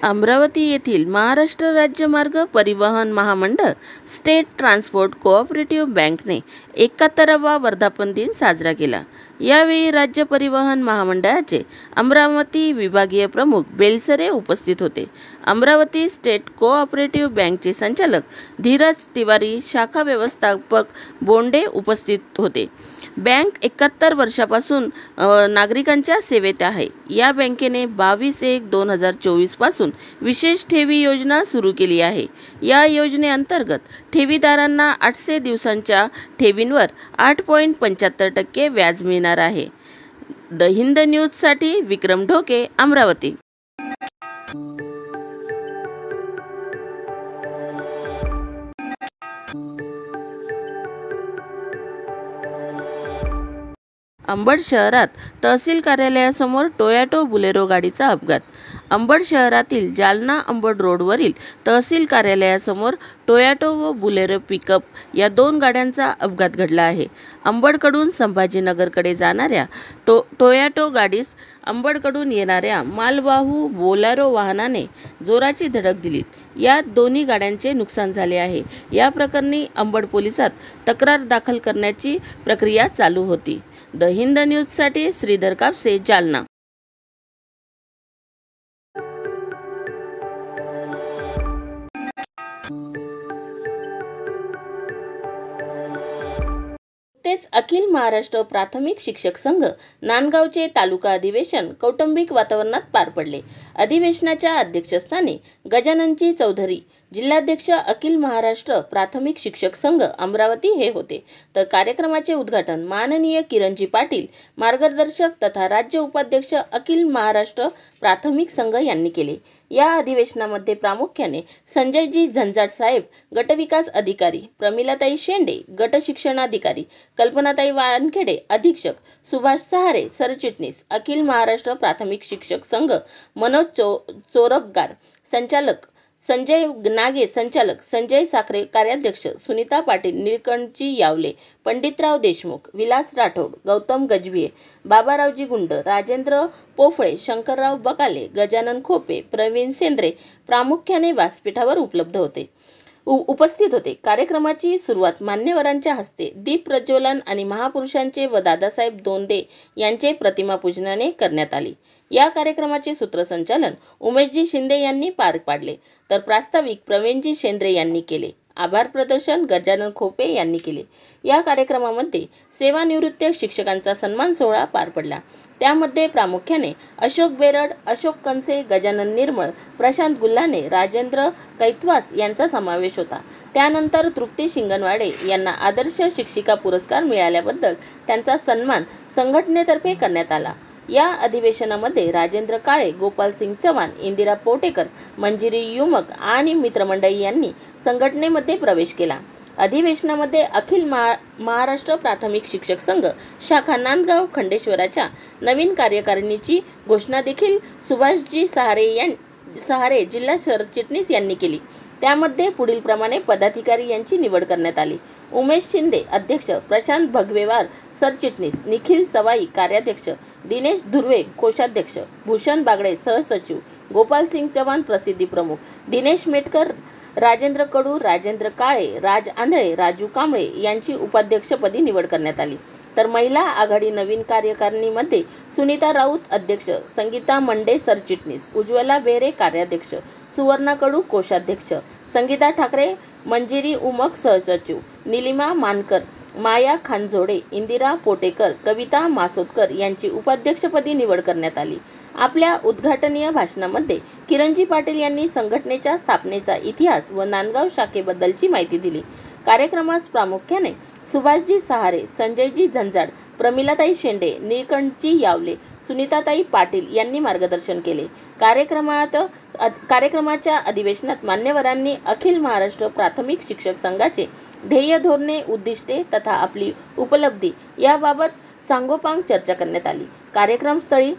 अमरावती येथील महाराष्ट्र राज्य मार्ग परिवहन महामंडळ स्टेट ट्रान्सपोर्ट कोऑपरेटिव्ह बँकने 71वा वर्धापन दिन साजरा केला। यावेळी राज्य परिवहन महामंडळाचे अमरावती विभागीय प्रमुख बेलसरे उपस्थित होते। अमरावती स्टेट कोऑपरेटिव्ह बँकचे संचालक धीरज तिवारी, शाखा व्यवस्थापक बोंडे उपस्थित होते। बँक 71 वर्षापासून नागरिकांच्या सेवेत आहे। या बँकेने 22/1/2024 पासून विशेष ठेवी योजना सुरू केली आहे। या योजनेअंतर्गत ठेवीदारांना 800 दिवसांच्या ठेवींवर 8.75% व्याज मिळणार आहे। द हिंद न्यूजसाठी विक्रम ढोके, अमरावती। अंबड शहरात तहसील कार्यालयासमोर टोयोटा बुलेरो गाडीचा अपघात। अंबड शहरातील जालना अंबड रोडवरील तहसील कार्यालयासमोर टोयोटा व बुलेरो पिकअप या दोन गाड्यांचा अपघात घडला आहे। अंबडकडून संभाजीनगरकडे जाणाऱ्या टोयोटा गाडीस अंबडकडून येणाऱ्या मालवाहू बोलेरो वाहनाने जोराची धडक दिली। यात दोन्ही गाड्यांचे नुकसान झाले आहे। या प्रकरणी अंबड पोलिसात तक्रार दाखल करण्याची प्रक्रिया चालू होती। द हिंद न्यूजसाठी श्रीधर कापसे, जालना। नुकतेच अखिल महाराष्ट्र प्राथमिक शिक्षक संघ नांदगावचे तालुका अधिवेशन कौटुंबिक वातावरणात पार पडले। अधिवेशनाच्या अध्यक्षस्थानी गजाननजी चौधरी, जिल्हाध्यक्ष अखिल महाराष्ट्र प्राथमिक शिक्षक संघ अमरावती हे होते। तर कार्यक्रमाचे उद्घाटन माननीय किरणजी पाटील, मार्गदर्शक तथा राज्य उपाध्यक्ष अखिल महाराष्ट्र प्राथमिक संघ यांनी केले। या अधिवेशनामध्ये प्रामुख्याने संजयजी झंजाट साहेब, गटविकास अधिकारी, प्रमिलाताई शेंडे, गट शिक्षणाधिकारी, कल्पनाताई वानखेडे, अधीक्षक, सुभाष सहारे, सरचिटणीस, अखिल महाराष्ट्र प्राथमिक शिक्षक संघ मनोज चोरपगार, संचालक संजय नागे, संचालक संजय साखरे, कार्याध्यक्ष सुनीता पाटील, निलकंठजी यावले, पंडितराव देशमुख, विलास राठोड, गौतम गजभिये, बाबारावजी गुंड, राजेंद्र पोफळे, शंकरराव बकाले, गजानन खोपे, प्रवीण सेंद्रे प्रामुख्याने व्यासपीठावर उपस्थित होते। कार्यक्रमाची सुरुवात मान्यवरांच्या हस्ते दीप प्रज्वलन आणि महापुरुषांचे व दादासाहेब दोंदे यांचे प्रतिमा पूजनाने करण्यात आली। या कार्यक्रमाचे सूत्रसंचालन उमेशजी शिंदे यांनी पार पाडले, तर प्रास्ताविक प्रवीणजी शेंद्रे यांनी केले। आभार प्रदर्शन गजानन खोपे यांनी केले। या कार्यक्रमामध्ये सेवानिवृत्त शिक्षकांचा सन्मान सोहळा पार पडला। त्यामध्ये प्रामुख्याने अशोक बेरड, अशोक कंसे, गजानन निर्मळ, प्रशांत गुल्हाने, राजेंद्र कैतवास यांचा समावेश होता। त्यानंतर तृप्ती शिंगणवाडे यांना आदर्श शिक्षिका पुरस्कार मिळाल्याबद्दल त्यांचा सन्मान संघटनेतर्फे करण्यात आला। या अधिवेशनामध्ये राजेंद्र काळे, गोपालसिंग चव्हाण, इंदिरा पोटेकर, मंजिरी युमक आणि मित्रमंडळी यांनी संघटनेमध्ये प्रवेश केला। अधिवेशनामध्ये अखिल महाराष्ट्र प्राथमिक शिक्षक संघ शाखा नांदगाव खंडेश्वराच्या नवीन कार्यकारिणीची घोषणा देखील सुभाषजी सहारे, जिल्हा सरचिटणीस यांनी केली। त्यामध्ये पुढील प्रमाणे पदाधिकारी यांची निवड करण्यात आली: उमेश शिंदे अध्यक्ष, प्रशांत भगवेवार सरचिटणीस, निखिल सवाई कार्याध्यक्ष, दिनेश धुर्वे कोषाध्यक्ष, भूषण बागडे सहसचिव, गोपालसिंग चव्हाण प्रसिद्धी प्रमुख, दिनेश मेटकर, राजेंद्र कडू, राजेंद्र काळे, राज आंधळे, राजू कांबळे यांची उपाध्यक्षपदी निवड करण्यात आली। तर महिला आघाडी नवीन कार्यकारिणीमध्ये सुनीता राऊत अध्यक्ष, संगीता मंडे सरचिटणीस, उज्ज्वला बेहरे कार्याध्यक्ष, सुवर्णा कडू कोषाध्यक्ष, संगीता ठाकरे, मंजिरी उमक सहसचिव, निलिमा मानकर, माया खानजोडे, इंदिरा पोटेकर, कविता मासोदकर यांची उपाध्यक्षपदी निवड करण्यात आली। आपल्या उद्घाटनीय भाषणामध्ये किरणजी पाटील यांनी संघटनेच्या स्थापनेचा इतिहास व नांदगाव शाखेबद्दलची माहिती दिली। कार्यक्रमास प्रामुख्याने सुभाषजी सहारे, संजयजी झंजाट, प्रमिलाताई शेंडे, निलकंठजी यावले, सुनीताताई पाटील यांनी मार्गदर्शन केले। कार्यक्रमाच्या अधिवेशनात मान्यवरांनी अखिल महाराष्ट्र प्राथमिक शिक्षक संघाचे ध्येय, धोरणे, उद्दिष्टे तथा आपली उपलब्धी याबाबत सांगोपांग चर्चा करण्यात आली। कार्यक्रमस्थळी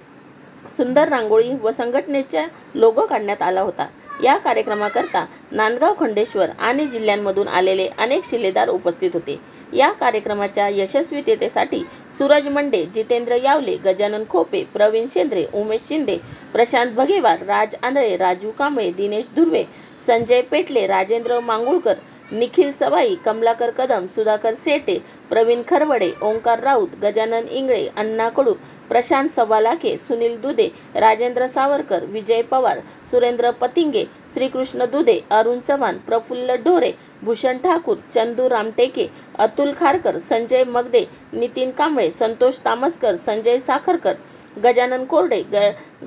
सुंदर रांगोळी व संघटनेचा लोगो काढण्यात आला होता। या कार्यक्रमाकरता नांदगाव खंडेश्वर आणि जिल्ह्यांमधून आलेले अनेक शिलेदार उपस्थित होते। या कार्यक्रमाच्या यशस्वीतेसाठी सूरज मंडे, जितेंद्र यावले, गजानन खोपे, प्रवीण शेंद्रे, उमेश शिंदे, प्रशांत भगेवार, राज आंधळे, राजू कांबळे, दिनेश धुर्वे, संजय पेटले, राजेंद्र मांगुळकर, निखिल सवाई, कमलाकर कदम, सुधाकर सेटे, प्रवीण खरवडे, ओंकार राऊत, गजानन इंगळे, अण्णा कडू, प्रशांत सवालाखे, सुनील दुधे, राजेंद्र सावरकर, विजय पवार, सुरेंद्र पतिंगे, श्रीकृष्ण दुधे, अरुण चव्हाण, प्रफुल्ल ढोरे, भूषण ठाकूर, चंदू रामटेके, अतुल खारकर, संजय मगदे, नितीन कांबळे, संतोष तामसकर, संजय साखरकर, गजानन कोरडे,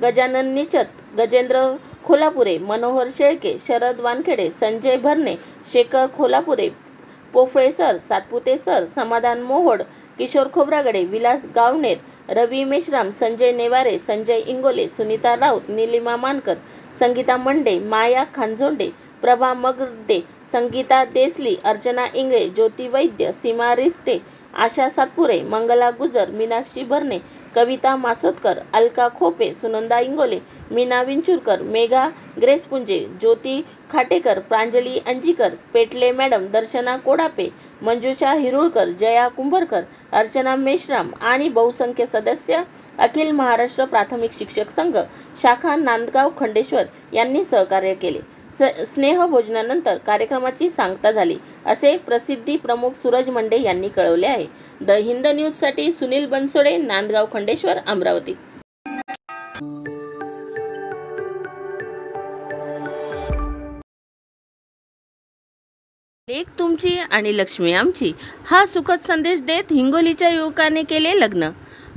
गजानन निचत, गजेंद्र खोलापुरे, मनोहर शेळके, शरद वानखेडे, संजय भरणे, शेखर खोलापुरे, पोफळे सर, सातपुते सर, समाधान मोहोड, किशोर खोब्रागडे, विलास गावणेर, रवी मेश्राम, संजय नेवारे, संजय इंगोले, सुनीता राऊत, निलिमा मानकर, संगीता मंडे, माया खानझोंडे, प्रभा मगदे, संगीता देसली, अर्चना इंगळे, ज्योती वैद्य, सीमा रिस्टे, आशा सातपुरे, मंगला गुजर, मीनाक्षी भरणे, कविता मासोदकर, अलका खोपे, सुनंदा इंगोले, मीना विंचुरकर, मेघा ग्रेसपुंजे, ज्योती खाटेकर, प्रांजली अंजीकर, पेटले मॅडम, दर्शना कोडापे, मंजुषा हिरुळकर, जया कुंभरकर, अर्चना मेश्राम आणि बहुसंख्य सदस्य अखिल महाराष्ट्र प्राथमिक शिक्षक संघ शाखा नांदगाव खंडेश्वर यांनी सहकार्य केले। स्नेहभोजनानंतर कार्यक्रमाची सांगता झाली असे प्रसिद्धी प्रमुख सूरज मंडे यांनी कळवले आहे। द हिंद न्यूजसाठी सुनील बनसोडे, नांदगाव खंडेश्वर, अमरावती। लेक तुमची आणि लक्ष्मी आमची हा सुखद संदेश देत हिंगोलीच्या युवकाने केले लग्न।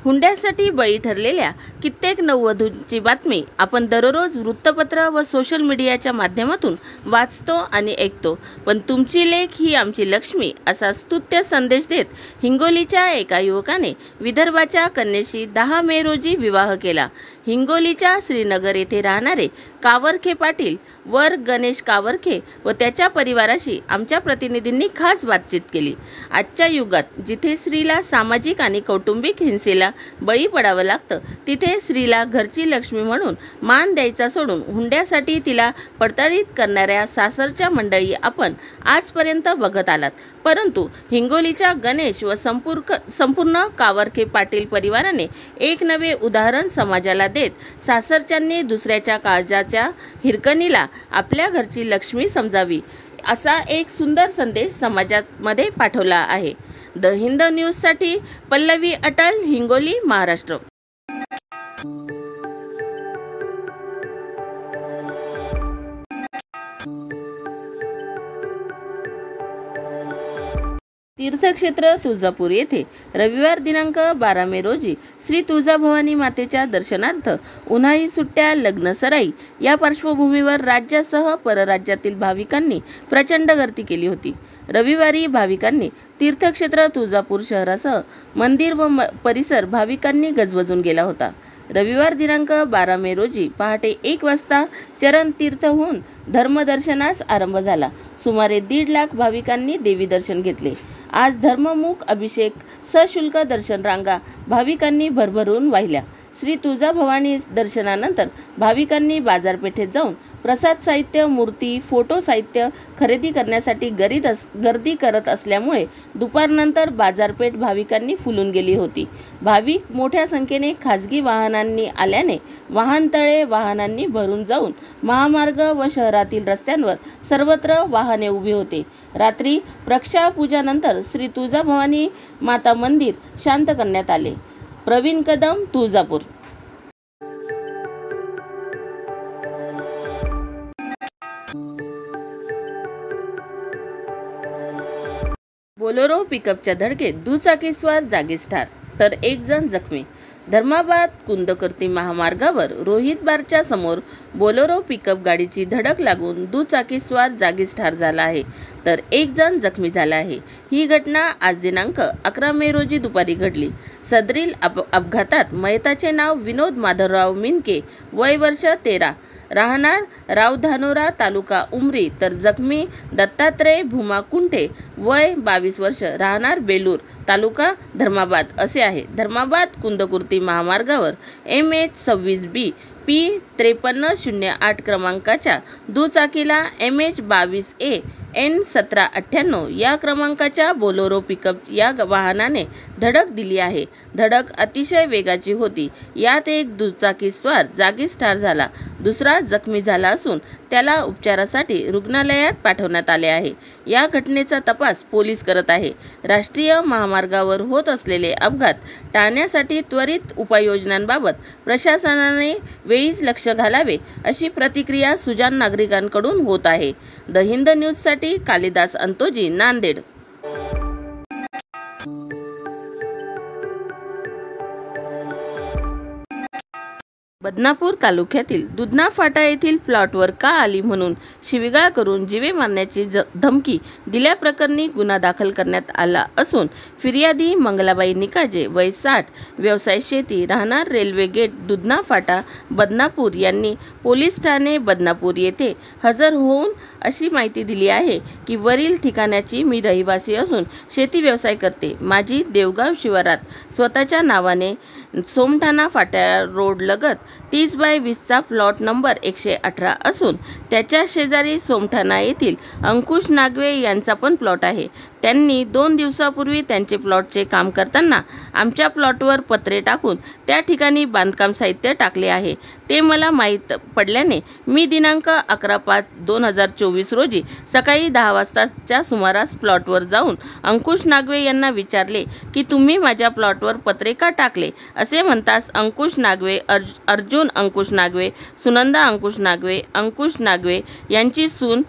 हुंड्यासाठी बळी ठरलेल्या कित्येक नववधूंची बातमी आपण दररोज वृत्तपत्र व सोशल मीडियाच्या माध्यमातून वाचतो आणि ऐकतो, पण तुमची लेक ही आमची लक्ष्मी असा स्तुत्य संदेश देत हिंगोलीच्या एका युवकाने विदर्भाच्या कन्येशी 10 मे रोजी विवाह केला। हिंगोलीच्या श्रीनगर येथे राहणारे कावरखे पाटील वर गणेश कावरखे व त्याच्या परिवाराशी आमच्या प्रतिनिधींनी खास बातचीत केली। आजच्या युगात जिथे स्त्रीला सामाजिक आणि कौटुंबिक हिंसेला बळी पडावं लागतं, तिथे स्त्रीला घरची लक्ष्मी म्हणून मान द्यायचा सोडून हुंड्यासाठी तिला पडताळीत करणाऱ्या सासरच्या मंडळी आपण आजपर्यंत बघत आलात, परंतु हिंगोलीच्या गणेश व संपूर्ण कावरखे पाटील परिवाराने एक नवे उदाहरण समाजाला देत सासरच्यांनी दुसऱ्याच्या काळजाच्या हिरकणीला आपल्या घरची लक्ष्मी समजावी असा एक सुंदर संदेश समाजामध्ये पाठवला आहे। द हिंद न्यूजसाठी पल्लवी अटल, हिंगोली, महाराष्ट्र। तीर्थक्षेत्र तुळजापूर येथे रविवार दिनांक 12 मे रोजी श्री तुळजाभवानी मातेच्या दर्शनार्थ उन्हाळी सुट्ट्या, लग्न सराई या पार्श्वभूमीवर राज्यासह परराज्यातील भाविकांनी प्रचंड गर्दी केली होती। रविवारी भाविकांनी तीर्थक्षेत्र तुळजापूर शहरासह मंदिर व परिसर भाविकांनी गजबजून गेला होता। रविवार दिनांक 12 मे रोजी पहाटे 1 वाजता चरण तीर्थ होऊन धर्मदर्शनास आरंभ झाला। सुमारे 1.5 लाख भाविकांनी देवी दर्शन घेतले। आज धर्ममुख अभिषेक, सशुल्क दर्शन रांगा भाविकांनी भरभरून वाहिल्या। श्री तुळजाभवानी दर्शनानंतर भाविकांनी बाजारपेठेत जाऊन प्रसाद साहित्य, मूर्ती, फोटो साहित्य खरेदी करण्यासाठी गर्दी करत असल्यामुळे दुपारनंतर बाजारपेठ भाविकांनी फुलून गेली होती। भाविक मोठ्या संख्येने खासगी वाहनांनी आल्याने वाहनतळे वाहनांनी भरून जाऊन महामार्ग व शहरातील रस्त्यांवर सर्वत्र वाहने उभी होते। रात्री प्रक्षाळ पूजानंतर श्री तुळजाभवानी माता मंदिर शांत करण्यात आले। प्रवीण कदम, तुळजापूर। बोलेरो पिकअपच्या धडकेत दुचाकीस्वार जागीच ठार तर 1 जण जखमी। धर्माबाद कुंदकर्ती महामार्गावर रोहित बारच्या समोर बोलेरो पिकअप गाडीची धडक लागून दुचाकीस्वार जागीच ठार झाला आहे तर 1 जण जखमी झाला आहे। ही घटना आज दिनांक 11 मे रोजी दुपारी घडली। सदरील अपघातात मयताचे नाव विनोद माधवराव मिनके, वय वर्ष 13, राहणार रावधानोरा तालुका उमरी तर जखमी दत्तात्रय भूमा कुंटे वय 22 वर्ष राहणार बेलूर तालुका धर्माबाद असे आहे. धर्माबाद कुंदकुर्ती महामार्गावर MH26B P5308 क्रमांकाच्या दुचाकीला MH22A N1798 या क्रमांकाच्या बोलेरो पिकअप या वाहनाने धडक दिली आहे. धडक अतिशय वेगाची होती. यात एक दुचाकीस्वार जागीच ठार झाला, दुसरा जखमी झाला असून त्याला उपचारासाठी रुग्णालयात पाठवण्यात आले आहे. या घटनेचा तपास पोलीस करत आहे. राष्ट्रीय महामार्गावर होत असलेले अपघात टाळण्यासाठी त्वरित उपाययोजनांबाबत प्रशासनाने वेळीच लक्ष घालावे अशी प्रतिक्रिया सुजाण नागरिकांकडून होत आहे. द हिंद न्यूजसाठी कालिदास अंतोजी, नांदेड. बदनापूर तालुक्यातील दुधना फाटा येथील प्लॉटवर का आली म्हणून शिवीगाळ करून जीवे मारण्याची धमकी दिल्याप्रकरणी गुन्हा दाखल करण्यात आला असून फिर्यादी मंगलाबाई निकाजे वय 60 व्यवसाय शेती राहणार रेल्वे गेट दुधना फाटा बदनापूर यांनी पोलीस ठाणे बदनापूर येथे हजर होऊन अशी माहिती दिली आहे की वरील ठिकाणाची मी रहिवासी असून शेती व्यवसाय करते. माझी देवगाव शिवारात स्वतःच्या नावाने सोमठाणा फाटा रोड लगत 30/20 चा प्लॉट नंबर 118 असून त्याच्या शेजारी सोमठाणा येथील अंकुश नागवे यांचा पण प्लॉट आहे. त्यांनी 2 दिवसापूर्वी त्यांचे प्लॉटचे काम करताना आमच्या प्लॉटवर पत्रे टाकून त्या ठिकाणी बांधकाम साहित्य टाकले आहे. ते मला माहीत पडल्याने मी दिनांक 11/5/2024 रोजी सकाळी 10 वाजताच्या सुमारास प्लॉटवर जाऊन अंकुश नागवे यांना विचारले की तुम्ही माझ्या प्लॉटवर पत्रे का टाकले. असे म्हणताच अंकुश नागवे, अर्जुन अंकुश नागवे, सुनंदा अंकुश नागवे, अंकुश नागवे यांची सून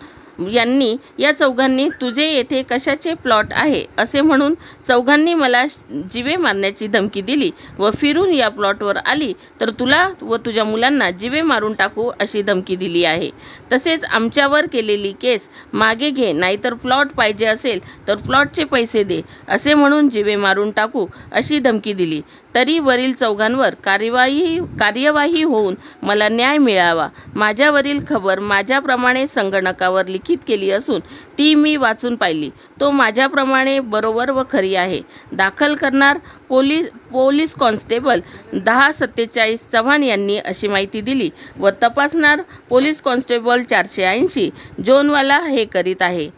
यांनी या चौघांनी तुझे येथे कशाचे प्लॉट आहे असे म्हणून चौघांनी मला जीवे मारण्याची धमकी दिली व फिरून या प्लॉटवर आली तर तुला व तुझ्या मुलांना जीवे मारून टाकू अशी धमकी दिली आहे. तसेच आमच्यावर केलेली केस मागे घे, नाहीतर प्लॉट पाहिजे असेल तर प्लॉटचे पैसे दे असे म्हणून जीवे मारून टाकू अशी धमकी दिली. तरी वरील चौघांवर कार्यवाही होऊन मला न्याय मिळावा. माझ्यावरील खबर माझ्याप्रमाणे संगणकावर लिखित केली असून ती मी वाचून पाहिली. तो माझ्याप्रमाणे बरोबर व खरी आहे. दाखल करणार पोलीस कॉन्स्टेबल 1047 चव्हाण यांनी अशी माहिती दिली व तपासणार पोलीस कॉन्स्टेबल 480 जोनवाला हे करीत आहे.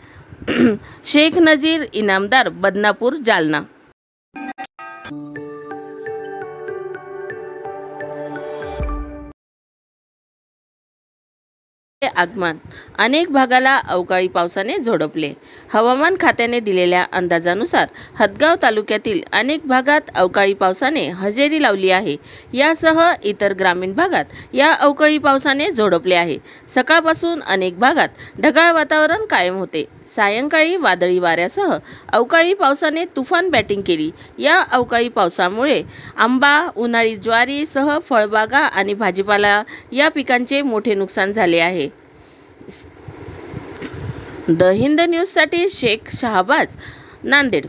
शेख नजीर इनामदार, बदनापूर, जालना. आगमन अनेक भागाला अवकाळी पावसाने झोडपले. हवामान खात्याने दिलेल्या अंदाजानुसार हदगाव तालुक्यातील अनेक भागात अवकाळी पावसाने हजेरी लावली आहे. यासह इतर ग्रामीण भागात या अवकाळी पावसाने झोडपले आहे. सकाळपासून अनेक भागात ढगाळ वातावरण कायम होते. सायंकाळी वादळी वाऱ्यासह अवकाळी पावसाने तुफान बॅटिंग केली. या अवकाळी पावसामुळे आंबा, उन्हाळी ज्वारी सह फळबागा आणि भाजीपाला या पिकांचे मोठे नुकसान झाले आहे. द हिंद न्यूजसाठी शेख शहाबाज, नांदेड.